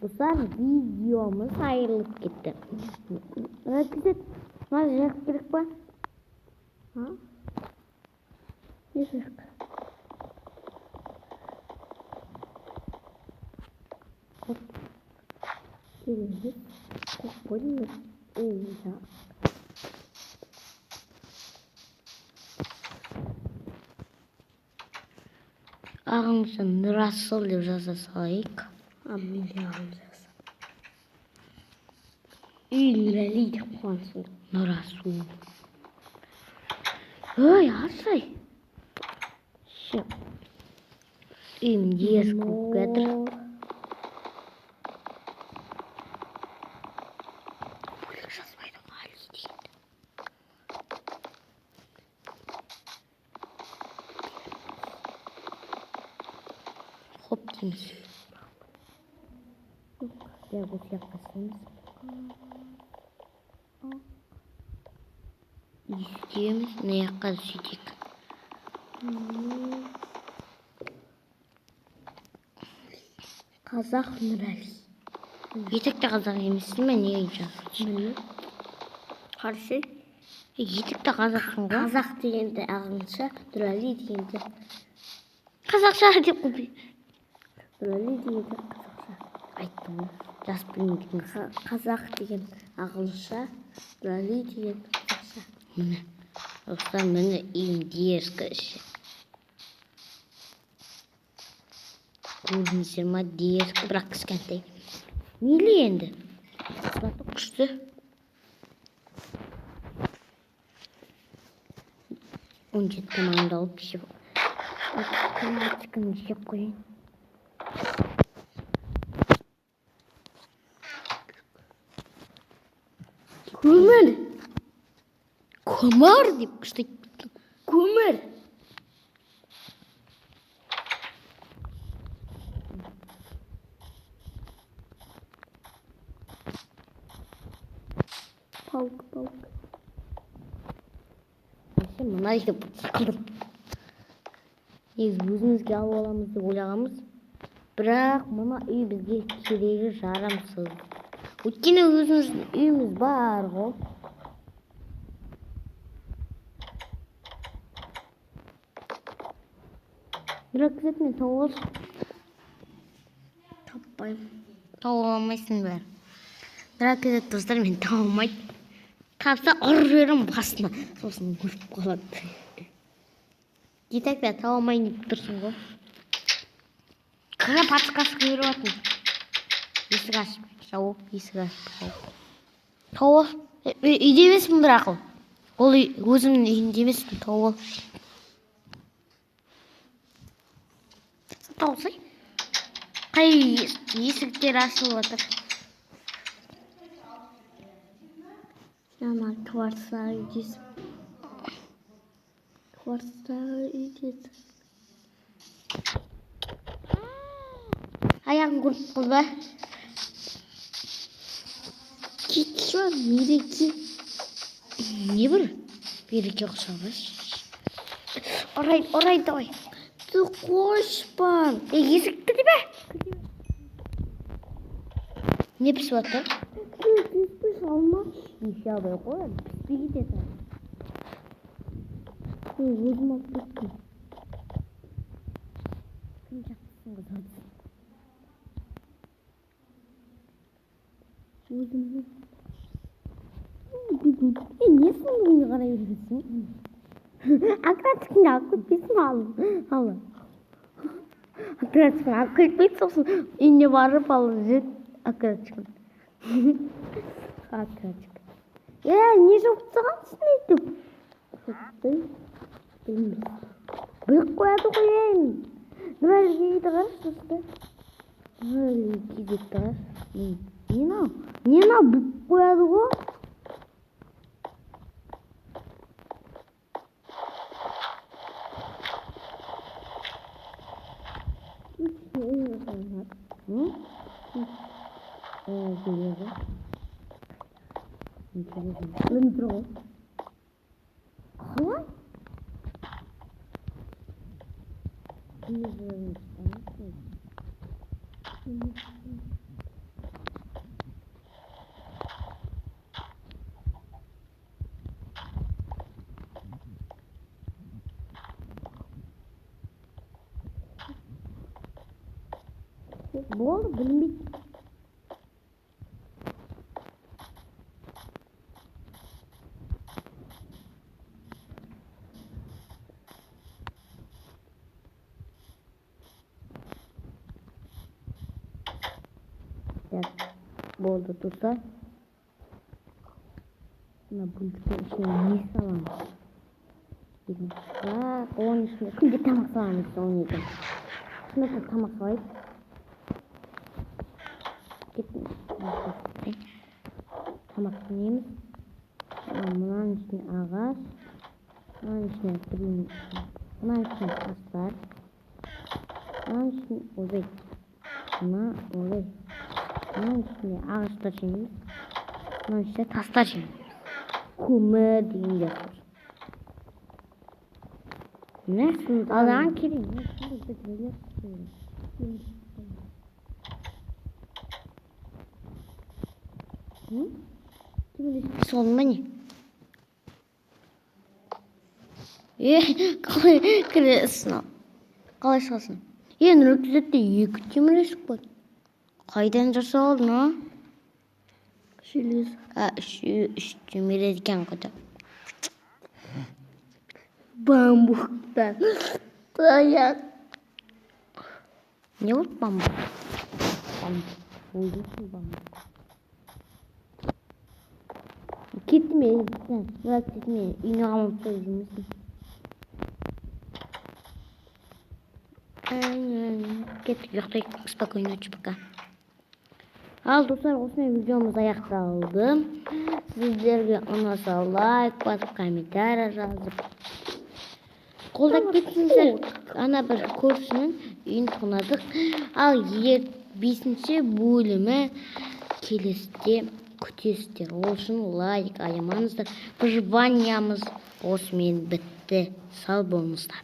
болса, видеомыз айырылып кетті. Рәкізет, мына жақ керек па? Не жақ? Келіңіз, қойыңыз, жақ. Ағымызды Нұрасыл деп жаза салайық. Мейлі ағым жаза. Үй Нұрәли деп қойғансың. Нұрасыл. Ой, асай. Үйім дерс көп кетір. Бөлік жазбайды Али дейді. Хоп дейміз. Я бұл сияқтасымыз. Естеміз, неяққа сөйтек. Қазақ Нұрәли. Етекті қазақ емессің ме, неге жазып? Қарсы? Етекті қазақсың ғой. Қазақ дегенде ағылшынша, Нұрәли дегенде қазақша деп қойды. Нұрәли дегенде қазақша. Айттым ғой. Жас білмейтін. Қазақ деген ағылшынша, Нұрәли деген қазақша. Міне. Осыдан мені индерскі іші. Көрдіңіздер ма, дерскі, бірақ кішкентай. Мейлі енді. Сыбаты күшті. Он жетті маңды алып жеп. Математиканы жеп қойын. Көмір. Көмір деп күшті. Көмір. Паук. Мына жерде қылдым. Негізі өзімізге алып аламыз деп ойлағанбыз. Бірақ мына үй бізге керегі жарамсыз. Өйткені өзіміздің үйіміз бар ғой. Бірақ мен тауып алшы. Таппаймын. Тауып алмайсың бәрі. Бірақ достар мен тауып алмайды. Тапса ұрып жіберем басына. Сосын өліп қалады. Детекті тауып алмайын деп тұрсың ғой. Қара патшқасы көріп атын. Есік ашып, жауып, есік ашып. Тауып. Үйде емеспін бірақ ол. Ол өзімнің үйінде емеспін, тауып. Тауысай. Қай есіктер ашылып отыр. Ана квартирада үйдесің. Квартирада үйдесің. Аяғын көріп қалды. Кетші, мереке. Не бір? Береке құшағыз. Орайды, ой. Ты қош бар. Есікті де бе? Не пісіп отыр? Піспіш алма. Еше албай қойын. Піспей кетеді. Өзім алып кеттім. Кім жақтысың қызым? Өзімді. Не соңыңа қарай жүресің? Аккуратчикіңді алып кетпейсің алып. Аккуратчикін алып кетпейді, сосын үйіне барып алып жет аккуратчикін. Аккуратчик. Не жоқ саған өйтіп? Білмейді. Біліп қояды қойын. Нұрәлі кейді қараш, досты. Нұрәлі кейді қараш. Не біліп қояды ғой? Лендро. Қалай? Болды, білмейді. Болды, тұрса. Мына бүлдіктің ішіне не саламыз? Оның ішіне күнде тамақ саламыз, оның екен. Шынында тамақ салайық. Тамақ неміз. Мұнаның ішіне ағаш. Мұнаның ішіне мұнаның ішіне тастар. Мұнаның ішіне ойбай. Мұнаның ішіне ағаштар жемейміз. Мұнаның ішіне тастар жемейміз. Көмір дегендер бар. Алған керек. Солын ма не? Қалай кіресін ал? Қалай шығасың? Нұр түзетте 2 темір есік бар. Қайдан жасалды, ма? Желез. 3 темір екен қойды. Бамбуктан. Таяқ. Не болды бамбук? Бамбук. Кетме. Үйіне қамап жүрмесін. Кеттік, ұйықтайық. Спокойной ночи, пока. Ал достар, осымен видеомыз аяқталды. Сіздерге ұнаса лайк басып, комментарий жазып қолдап кетсеңіздер, ана бір көршінің үйін тонадық. Ал 5-ші бөлімі келесіде күтесіздер. Ол үшін лайк аямаңыздар. Выживаниямыз осымен бітті. Сау болыңыздар.